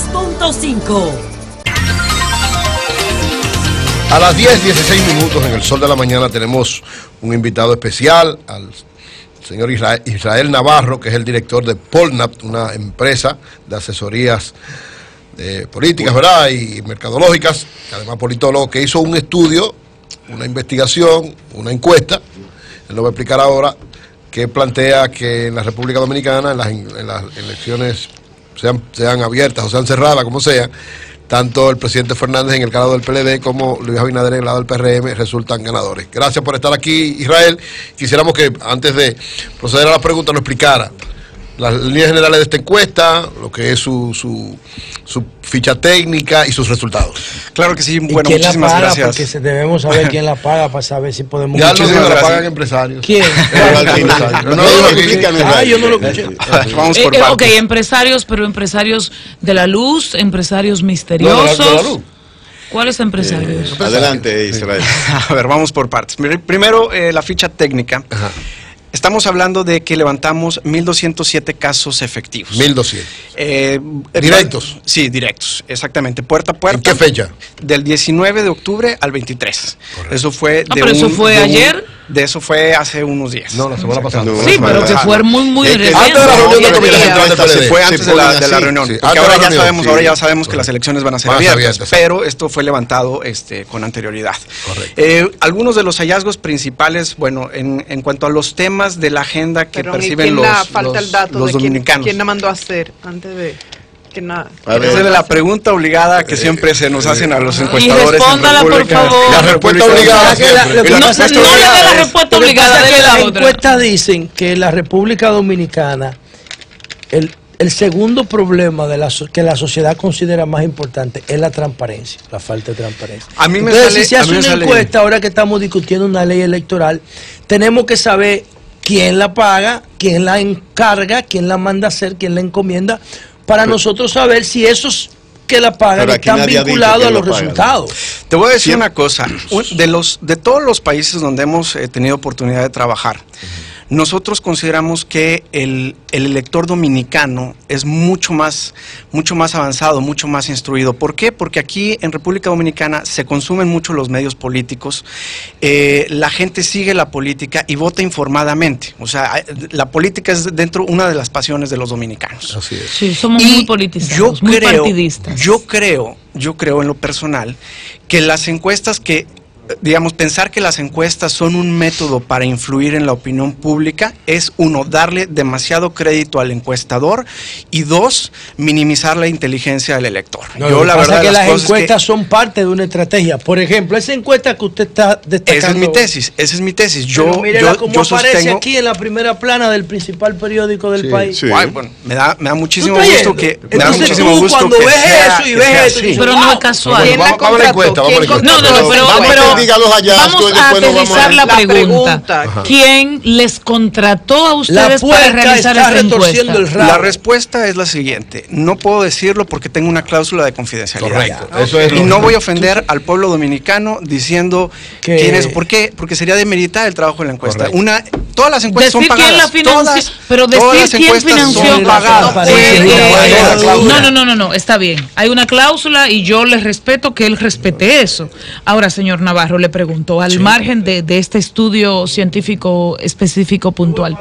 96.5. A las 10:16 en el Sol de la Mañana tenemos un invitado especial, al señor Israel Navarro, que es el director de Polnap, una empresa de asesorías políticas, ¿verdad?, y mercadológicas, además politólogo, que hizo un estudio, una investigación, una encuesta, él lo va a explicar ahora, que plantea que en la República Dominicana, en las elecciones, sean abiertas o sean cerradas, como sea, tanto el presidente Fernández en el lado del PLD como Luis Abinader en el lado del PRM resultan ganadores. Gracias por estar aquí, Israel. Quisiéramos que antes de proceder a la pregunta nos explicara las líneas generales de esta encuesta, lo que es su ficha técnica y sus resultados. Claro que sí, bueno, muchísimas gracias. Porque debemos saber quién la paga para saber si podemos... Ya no la pagan empresarios. ¿Quién? Yo no lo escuché. Vamos por partes. Ok, empresarios, pero empresarios de la luz, empresarios misteriosos. No, de la luz. ¿Cuáles empresarios? Adelante, Israel. A ver, vamos por partes. Primero, la ficha técnica. Ajá. Estamos hablando de que levantamos 1.207 casos efectivos. 1.200. ¿Directos? Sí, directos, exactamente, puerta a puerta. ¿En qué fecha? Del 19 de octubre al 23. Correcto. Eso fue... pero eso fue ayer. Eso fue hace unos días. No, la semana pasada. Sí, pero que fue muy reciente. Antes de la reunión del Comité Central del PLD. Fue antes de la reunión. Sí, Porque ahora ya sabemos que las elecciones van a ser abiertas, abiertas, pero esto fue levantado con anterioridad. Correcto. Algunos de los hallazgos principales, bueno, en cuanto a los temas de la agenda que perciben los dominicanos. ¿Quién la mandó a hacer antes de...? Esa es la pregunta obligada que siempre se nos hacen a los encuestadores. Y respóndala, por favor. La respuesta obligada siempre. No le dé la respuesta obligada, de la las otra. encuestas dicen que la República Dominicana, el segundo problema que la sociedad considera más importante es la transparencia, la falta de transparencia. A mí me Entonces, sale, si se hace una encuesta, ahora que estamos discutiendo una ley electoral, tenemos que saber quién la paga, quién la encarga, quién la manda a hacer, quién la encomienda, para nosotros saber si esos que la pagan están vinculados a los resultados. Te voy a decir una cosa, de todos los países donde hemos tenido oportunidad de trabajar, nosotros consideramos que el elector dominicano es mucho más avanzado, mucho más instruido. ¿Por qué? Porque aquí en República Dominicana se consumen mucho los medios políticos, la gente sigue la política y vota informadamente. O sea, la política es una de las pasiones de los dominicanos. Así es. Sí, somos muy politizados, muy partidistas. Yo creo en lo personal que las encuestas pensar que las encuestas son un método para influir en la opinión pública es, uno, darle demasiado crédito al encuestador y dos, minimizar la inteligencia del elector. Yo la verdad que las encuestas son parte de una estrategia. Por ejemplo, esa encuesta que usted está destacando. Esa es mi tesis. Mírela cómo aparece aquí en la primera plana del principal periódico del país. Sí. Ay, bueno, me da muchísimo gusto que... Entonces tú cuando ves eso y ves eso... Pero no es casual. Vamos a la encuesta, pero diga los hallazgos vamos a aterrizar la pregunta. ¿Quién les contrató a ustedes para realizar esta encuesta? La respuesta es la siguiente. No puedo decirlo porque tengo una cláusula de confidencialidad. Correcto. Eso es y no voy a ofender al pueblo dominicano diciendo quién es. ¿Por qué? Porque sería demeritar el trabajo de la encuesta. Todas las encuestas son pagadas. Pero decir quién financió. No, está bien. Hay una cláusula y yo le respeto que él respete eso. Ahora, señor Navarro, le pregunto, al margen de este estudio científico específico puntual,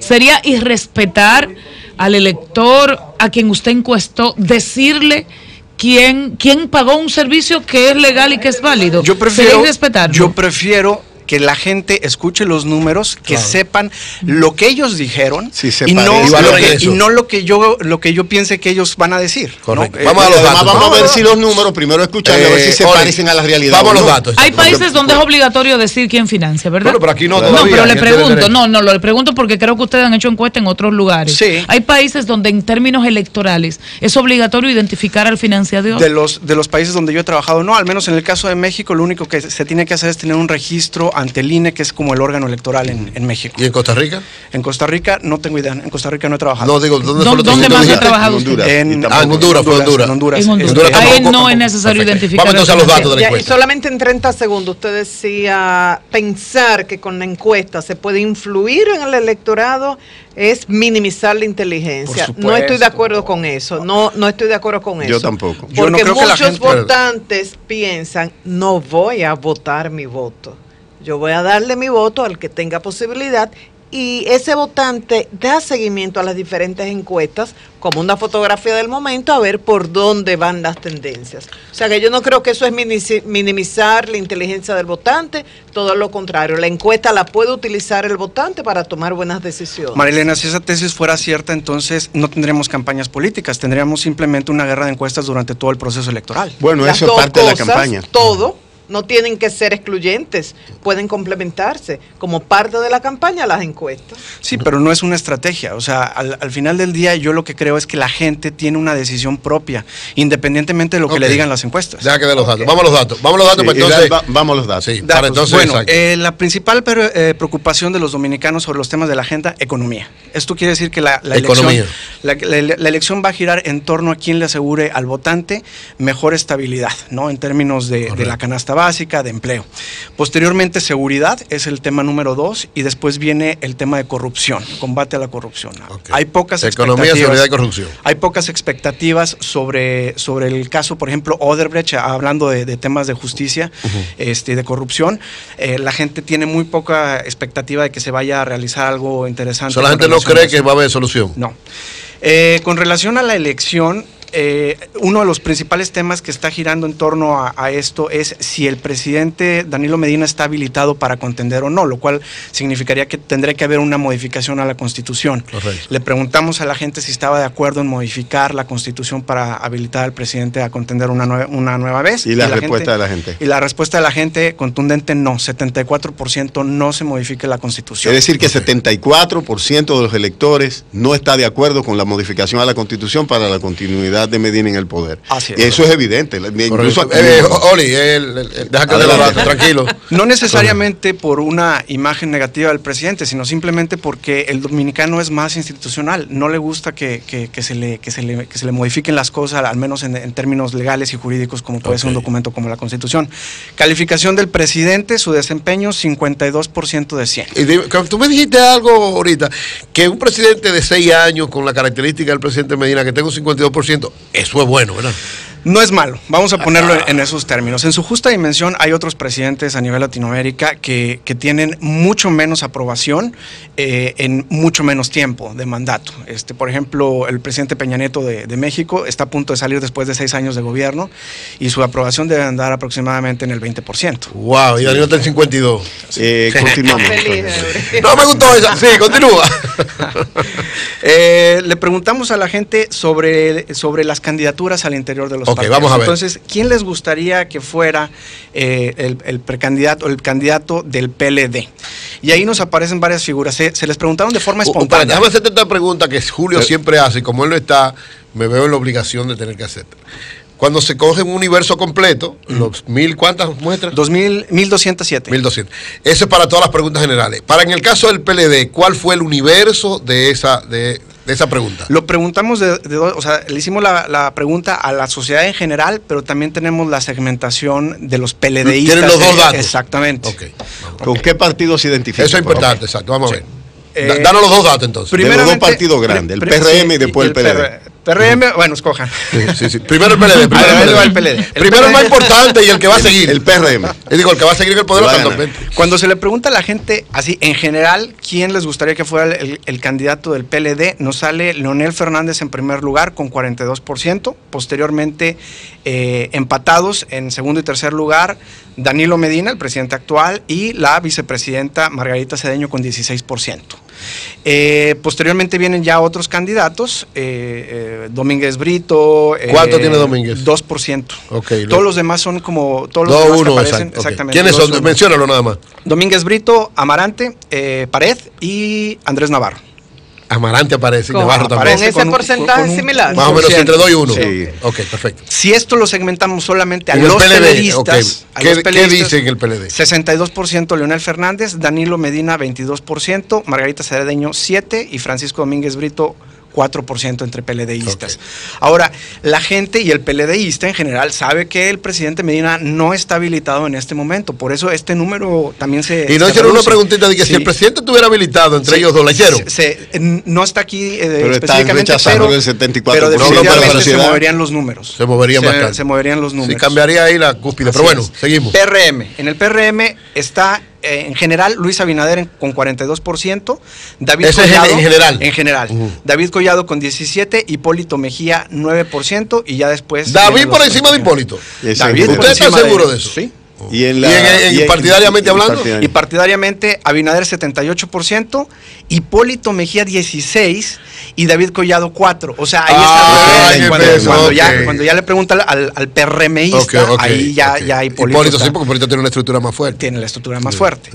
¿sería irrespetar al elector a quien usted encuestó, decirle quién pagó un servicio que es legal y que es válido? Yo prefiero que la gente escuche los números, que sepan lo que ellos dijeron y no lo que yo piense que ellos van a decir. Correcto. ¿No? Vamos a ver si los números, primero escuchando, a ver si se parecen a la realidad. Vamos a los datos. Hay países donde es obligatorio decir quién financia, ¿verdad? Bueno, pero aquí no todavía. No, pero le pregunto, le pregunto porque creo que ustedes han hecho encuestas en otros lugares. Sí. Hay países donde en términos electorales es obligatorio identificar al financiador. De los países donde yo he trabajado, no, al menos en el caso de México, lo único que se tiene que hacer es tener un registro ante el INE, que es como el órgano electoral en México. ¿Y en Costa Rica? En Costa Rica no tengo idea, en Costa Rica no he trabajado. No, digo, ¿dónde ¿Dónde más ha trabajado usted? En Honduras. En Honduras. Ahí no es necesario identificar. Vamos entonces a los datos de la Y encuesta. solamente en 30 segundos, usted decía, pensar que con la encuesta se puede influir en el electorado es minimizar la inteligencia. Por No estoy de supuesto. acuerdo con eso, no estoy de acuerdo con eso. Yo tampoco. Yo no Porque creo que la muchos gente- votantes piensan, no voy a votar mi voto. Yo voy a darle mi voto al que tenga posibilidad, y ese votante da seguimiento a las diferentes encuestas como una fotografía del momento a ver por dónde van las tendencias. O sea que yo no creo que eso es minimizar la inteligencia del votante, todo lo contrario. La encuesta la puede utilizar el votante para tomar buenas decisiones. Marilena, si esa tesis fuera cierta, entonces no tendríamos campañas políticas, tendríamos simplemente una guerra de encuestas durante todo el proceso electoral. Bueno, Las eso es dos parte de la cosas, campaña. Todo. No tienen que ser excluyentes, pueden complementarse como parte de la campaña las encuestas. Sí, pero no es una estrategia. O sea, al final del día yo lo que creo es que la gente tiene una decisión propia, independientemente de lo que le digan las encuestas. Deja que dé los datos. Vamos a los datos. Vamos a los datos, Sí, pues, y entonces. vamos a los datos. Sí, Datos. para entonces. Bueno, exacto. la principal preocupación de los dominicanos sobre los temas de la agenda, economía. Esto quiere decir que la Economía. elección va a girar en torno a quien le asegure al votante mejor estabilidad, ¿no? En términos de la canasta básica, de empleo. Posteriormente, seguridad es el tema número 2, y después viene el tema de corrupción, combate a la corrupción. Ok. Hay pocas Economía, expectativas. seguridad y corrupción. Hay pocas expectativas sobre el caso, por ejemplo, Odebrecht, hablando de temas de justicia, de corrupción. La gente tiene muy poca expectativa de que se vaya a realizar algo interesante. O sea, la con gente no relación a cree eso. que va a haber solución. No. Con relación a la elección, uno de los principales temas que está girando en torno a esto es si el presidente Danilo Medina está habilitado para contender o no, lo cual significaría que tendría que haber una modificación a la Constitución. Correcto. Le preguntamos a la gente si estaba de acuerdo en modificar la Constitución para habilitar al presidente a contender una nueva vez. Y la respuesta de la gente. Y la respuesta de la gente contundente, no, 74% no se modifique la Constitución. Es decir, que 74% de los electores no está de acuerdo con la modificación a la Constitución para la continuidad de Medina en el poder. Así es. Eso es evidente. Incluso, Oli, deja que dé los datos, tranquilo. No necesariamente por una imagen negativa del presidente, sino simplemente porque el dominicano es más institucional. No le gusta que se le modifiquen las cosas, al menos en términos legales y jurídicos, como puede ser un documento como la Constitución. Calificación del presidente, su desempeño, 52% de 100. Y dime, tú me dijiste algo ahorita, que un presidente de 6 años con la característica del presidente Medina, que tenga un 52%, eso es bueno, ¿verdad? No es malo, vamos a ponerlo en esos términos. En su justa dimensión hay otros presidentes a nivel Latinoamérica que tienen mucho menos aprobación en mucho menos tiempo de mandato. Por ejemplo, el presidente Peña Nieto de México está a punto de salir después de 6 años de gobierno y su aprobación debe andar aproximadamente en el 20%. Wow, y Danilo está en 52. continuamos. Feliz, No me gustó esa. Sí, continúa. Le preguntamos a la gente sobre las candidaturas al interior de los Ok, partidos. vamos a ver. Entonces, ¿quién les gustaría que fuera el precandidato, el candidato del PLD? Y ahí nos aparecen varias figuras. Se les preguntaron de forma espontánea. Déjame hacerte esta pregunta que Julio siempre hace, y como él no está, me veo en la obligación de tener que hacerla. Cuando se coge un universo completo, los 1000, ¿cuántas muestras? 1207. 1200. Eso es para todas las preguntas generales. Para en el caso del PLD, ¿cuál fue el universo de esa pregunta? Lo preguntamos o sea, le hicimos la pregunta a la sociedad en general, pero también tenemos la segmentación de los PLDistas. Tienen los dos datos. Exactamente. Ok. ¿Con qué partido se identifica? Eso es importante, exacto. Vamos a ver. Eh, Danos los dos datos entonces. De los dos partidos grandes, el PRM y después el PLD. PRM, bueno, escojan. Sí. Primero el PLD. Primero el PLD. Primero el más importante y el que va a seguir. El PRM. Y digo, el que va a seguir en el poder Va a hasta el ganar. 2020. Cuando se le pregunta a la gente, así, en general, quién les gustaría que fuera el candidato del PLD, nos sale Leonel Fernández en primer lugar con 42%, posteriormente empatados en segundo y tercer lugar Danilo Medina, el presidente actual, y la vicepresidenta Margarita Cedeño con 16%. Posteriormente vienen ya otros candidatos, Domínguez Brito. ¿Cuánto tiene Domínguez? 2%. Ok, Todos los demás son como todos los demás que 2-1, aparecen. exacto. Exactamente. ¿Quiénes son? 2-1. Menciónalo nada más. Domínguez Brito, Amarante, Pared y Andrés Navarro. Amarante aparece, y Con- Navarro también. con ese porcentaje similar. Más o menos entre 2 y 1. Sí. Ok, perfecto. Si esto lo segmentamos solamente a En el los PLD, PLDistas, ok. a ¿Qué, los qué PLDistas, dice en el PLD? 62% Leonel Fernández, Danilo Medina 22%, Margarita Cedeño 7% y Francisco Domínguez Brito 4% entre PLDistas. Ahora, la gente y el PLDista en general sabe que el presidente Medina no está habilitado en este momento, por eso este número también se Y no se hicieron una reduce. preguntita de que si Sí. el presidente estuviera habilitado, entre ellos dos, ¿la hicieron? No está aquí Pero están específicamente, rechazando pero, el 74%. pero No, definitivamente para la se sociedad. moverían los números. Se moverían bastante. Se moverían los Sí, números. cambiaría ahí la cúspide. Así Pero bueno, es. seguimos. PRM. En el PRM está en general Luis Abinader con 42%, David Ese es Collado en general. En general. Ujú. David Collado con 17%, Hipólito Mejía 9% y ya después David vienen por los encima de otros. Hipólito. Ese David es por ¿Usted está encima seguro de eso? Sí. Y en ¿Y partidariamente hablando? Y partidariamente Abinader 78%, Hipólito Mejía 16% y David Collado 4%. O sea, ahí Ah, está. qué Cuando, peso, cuando ok. cuando ya le pregunta al PRMista, Ok, ok, ahí ya, ok. ya Hipólito, Hipólito está- sí, porque Hipólito tiene una estructura más fuerte. tiene la estructura más fuerte.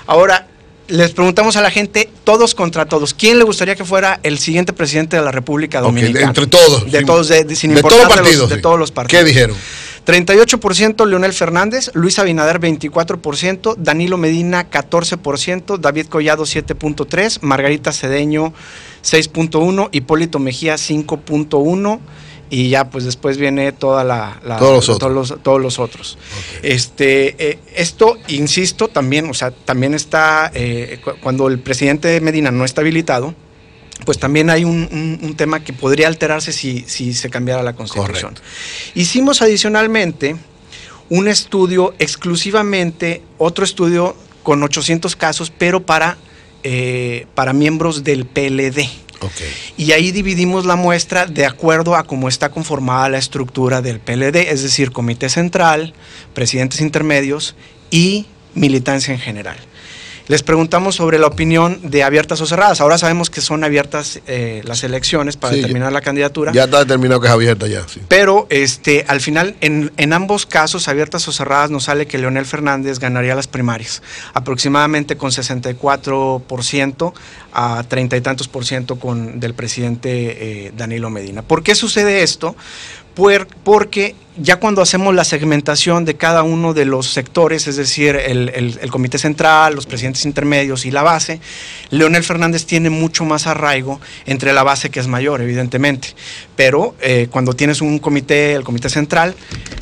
Ahora, les preguntamos a la gente, todos contra todos, ¿quién le gustaría que fuera el siguiente presidente de la República Ok, Dominicana? entre todos. De sin- todos, sin de importar todos los partidos. de sí. todos los partidos. ¿Qué dijeron? 38% Leonel Fernández, Luis Abinader 24%, Danilo Medina 14%, David Collado 7.3%, Margarita Cedeño 6.1%, Hipólito Mejía 5.1%. Y ya pues después viene toda Todos los otros. todos los otros. Esto, insisto, también, o sea, también está cuando el presidente Medina no está habilitado, pues también hay un tema que podría alterarse si se cambiara la Constitución. Correcto. Hicimos adicionalmente un estudio exclusivamente, otro estudio con 800 casos, pero para miembros del PLD. Ok. Y ahí dividimos la muestra de acuerdo a cómo está conformada la estructura del PLD, es decir, comité central, presidentes intermedios y militancia en general. Les preguntamos sobre la opinión de abiertas o cerradas. Ahora sabemos que son abiertas las elecciones para Sí, determinar la candidatura. Ya está determinado que es abierta ya. Sí. Pero al final, en ambos casos, abiertas o cerradas, nos sale que Leonel Fernández ganaría las primarias, aproximadamente con 64% a 30 y tantos % del presidente Danilo Medina. ¿Por qué sucede esto? Porque ya cuando hacemos la segmentación de cada uno de los sectores, es decir, el comité central, los presidentes intermedios y la base, Leonel Fernández tiene mucho más arraigo entre la base, que es mayor, evidentemente. Pero cuando tienes un comité, el comité central,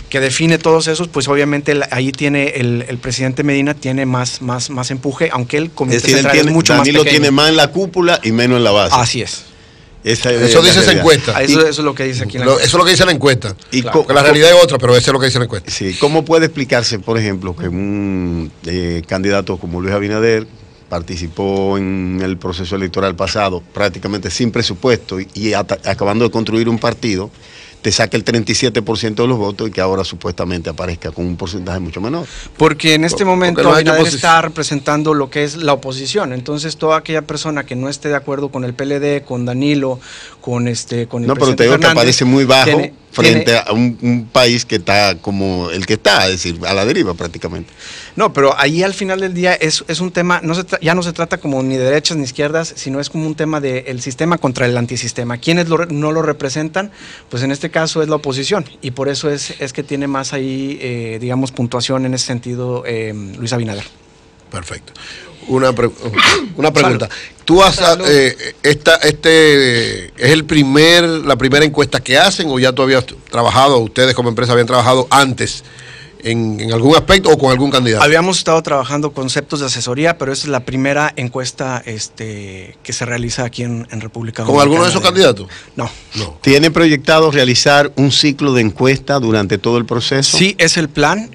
que define todos esos, pues obviamente ahí tiene el presidente Medina tiene más empuje, aunque el comité Es decir, central es mucho Danilo más pequeño. tiene más en la cúpula y menos en la base. Así es. Eso dice esa encuesta. Eso es lo que dice aquí. Eso es lo que dice la encuesta. Y Claro. Porque la realidad es otra, pero eso es lo que dice la encuesta. Sí, ¿cómo puede explicarse, por ejemplo, que un candidato como Luis Abinader participó en el proceso electoral pasado prácticamente sin presupuesto y acabando de construir un partido, te saque el 37% de los votos y que ahora supuestamente aparezca con un porcentaje mucho menor? Porque en este momento no ha hecho Abinader oposición. está representando lo que es la oposición. Entonces, toda aquella persona que no esté de acuerdo con el PLD, con Danilo, con el No, pero presidente te digo que Fernández, aparece muy bajo tiene- frente a un país que está como el que está, es decir, a la deriva prácticamente. No, pero ahí al final del día es un tema, ya no se trata como ni de derechas ni izquierdas, sino es como un tema del sistema contra el antisistema. ¿Quiénes no lo representan? Pues en este caso es la oposición, y por eso es que tiene más ahí, digamos, puntuación en ese sentido Luis Abinader. Perfecto. Una pregunta. ¿Tú has es la primera encuesta que hacen, o ya tú habías trabajado, ustedes como empresa habían trabajado antes en algún aspecto o con algún candidato? Habíamos estado trabajando conceptos de asesoría, pero esta es la primera encuesta que se realiza aquí en República Dominicana. ¿Con alguno de esos candidatos? No. No. ¿Tiene proyectado realizar un ciclo de encuesta durante todo el proceso? Sí, es el plan.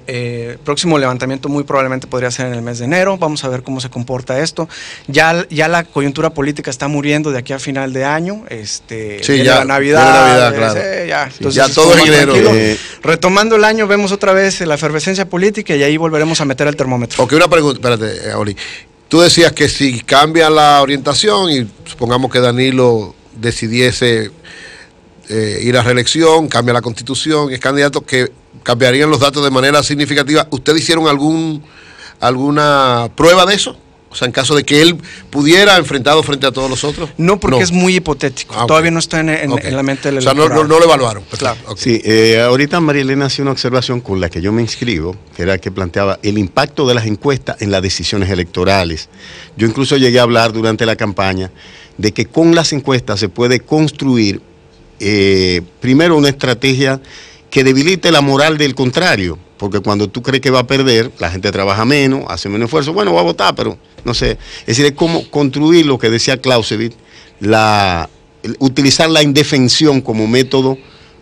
Próximo levantamiento muy probablemente podría ser en el mes de enero. Vamos a ver cómo se comporta esto. Ya la coyuntura política está muriendo de aquí a final de año. Viene ya, la Navidad. viene Navidad, claro. Entonces Ya es todo como en más enero. tranquilo. Retomando el año, vemos otra vez la efervescencia política y ahí volveremos a meter el termómetro. Ok, una pregunta, espérate, Oli. Tú decías que si cambia la orientación y supongamos que Danilo decidiese ir a reelección, cambia la constitución, es candidato, que cambiarían los datos de manera significativa. ¿Ustedes hicieron alguna prueba de eso? O sea, en caso de que él pudiera enfrentado frente a todos los otros. No, porque es muy hipotético. Todavía no está en la mente del electorado. O sea, no lo evaluaron. Claro. Okay. Sí, ahorita María Elena hacía una observación con la que yo me inscribo, que era que planteaba el impacto de las encuestas en las decisiones electorales. Yo incluso llegué a hablar durante la campaña de que con las encuestas se puede construir primero una estrategia que debilite la moral del contrario, porque cuando tú crees que va a perder, la gente trabaja menos, hace menos esfuerzo, bueno, va a votar, pero no sé. Es decir, es como construir lo que decía Clausewitz, utilizar la indefensión como método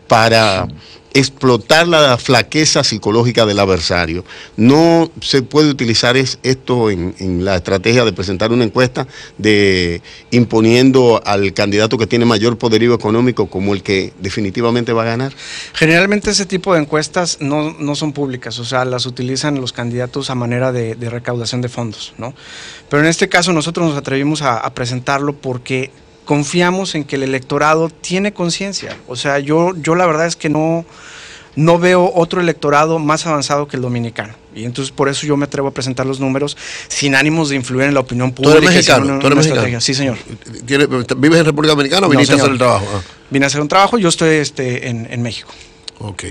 para explotar la flaqueza psicológica del adversario. No se puede utilizar esto en la estrategia de presentar una encuesta de imponiendo al candidato que tiene mayor poderío económico como el que definitivamente va a ganar. Generalmente ese tipo de encuestas no son públicas, o sea, las utilizan los candidatos a manera de recaudación de fondos, ¿no? Pero en este caso nosotros nos atrevimos a presentarlo porque confiamos en que el electorado tiene conciencia. O sea, yo la verdad es que no veo otro electorado más avanzado que el dominicano. Y entonces por eso yo me atrevo a presentar los números sin ánimos de influir en la opinión pública. ¿Tú eres mexicano? ¿Tú eres mexicano? Sí, señor. ¿Vives en República Dominicana o viniste a hacer el trabajo? Vine a hacer un trabajo, yo estoy en México. Ok.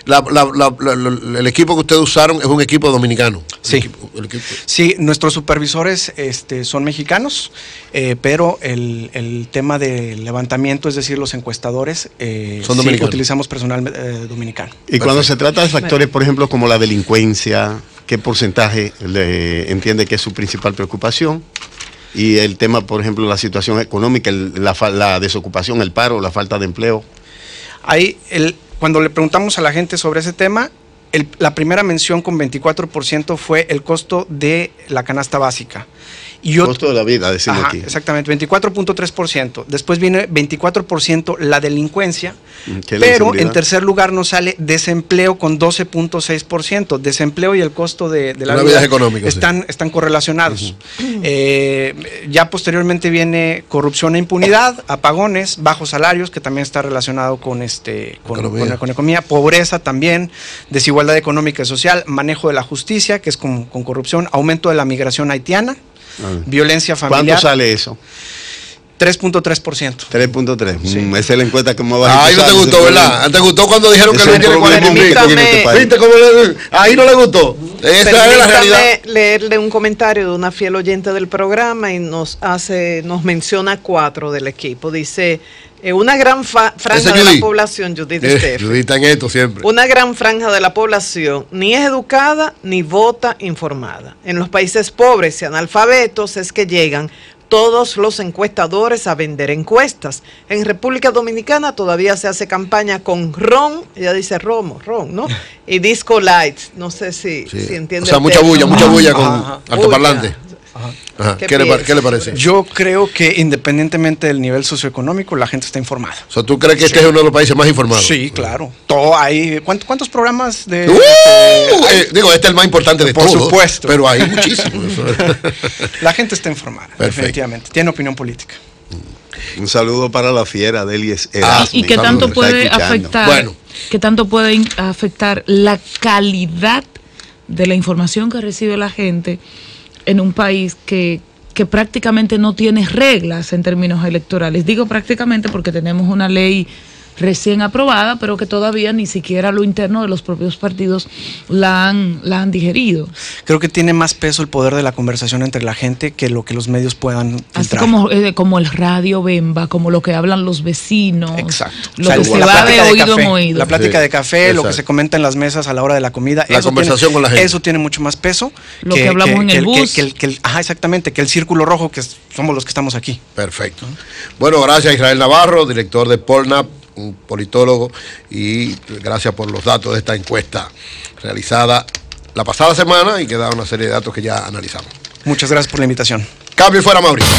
El equipo que ustedes usaron es un equipo dominicano. Sí. Sí, nuestros supervisores son mexicanos, pero el tema del levantamiento, es decir, los encuestadores, son dominicanos. Sí, utilizamos personal dominicano. Y cuando se trata de factores, por ejemplo, como la delincuencia, ¿qué porcentaje entiende que es su principal preocupación? Y el tema, por ejemplo, la situación económica, la desocupación, el paro, la falta de empleo. Ahí cuando le preguntamos a la gente sobre ese tema, la primera mención con 24% fue el costo de la canasta básica. Costo de la vida, decimos aquí. Exactamente, 24.3%. Después viene 24% la delincuencia, pero en tercer lugar nos sale desempleo con 12.6%. Desempleo y el costo de la vida económica están correlacionados. Ya posteriormente viene corrupción e impunidad, apagones, bajos salarios, que también está relacionado con economía, pobreza también, desigualdad económica y social, manejo de la justicia, que es con corrupción, aumento de la migración haitiana, violencia familiar. ¿Cuánto sale eso? 3.3%. 3.3. Sí. Esa es la encuesta que me va a ahí no te gustó, ¿verdad? ¿Te gustó cuando dijeron que no tiene 40 mil? ¿Viste cómo ahí no le gustó? Esa es la realidad. Leerle un comentario de una fiel oyente del programa y nos menciona 4 del equipo. Dice, una gran franja de la población, Judith está en esto siempre. Una gran franja de la población ni es educada ni vota informada. En los países pobres y analfabetos es que llegan todos los encuestadores a vender encuestas. En República Dominicana todavía se hace campaña con ron, ella dice ron, ¿no? Y disco lights, no sé si entiende. O sea, mucha bulla con altoparlante. ¿Qué le parece? Yo creo que independienmente del nivel socioeconómico, la gente está informada. O sea, ¿tú crees que este es uno de los países más informados? Sí, claro. Todo hay. ¿Cuántos programas de? Digo, este es el más importante de todos. Por supuesto. Pero hay muchísimos. La gente está informada, definitivamente. Tiene opinión política. Un saludo para la fiera de Elies Erasme. ¿Y qué tanto puede afectar? Bueno. ¿Qué tanto puede afectar la calidad de la información que recibe la gente en un país que prácticamente no tiene reglas en términos electorales? Digo prácticamente porque tenemos una ley recién aprobada, pero que todavía ni siquiera lo interno de los propios partidos la han digerido. Creo que tiene más peso el poder de la conversación entre la gente que lo que los medios puedan filtrar. Así como el radio Bemba, como lo que hablan los vecinos. Exacto. Lo que se va de oído en oído. La plática de café, lo que se comenta en las mesas a la hora de la comida. La conversación con la gente. Eso tiene mucho más peso. Lo que hablamos en el bus. Exactamente, que el círculo rojo, que somos los que estamos aquí. Perfecto. Bueno, gracias Israel Navarro, director de Polnap, un politólogo, y gracias por los datos de esta encuesta realizada la pasada semana y que da una serie de datos que ya analizamos. Muchas gracias por la invitación. Cambio y fuera, Mauricio.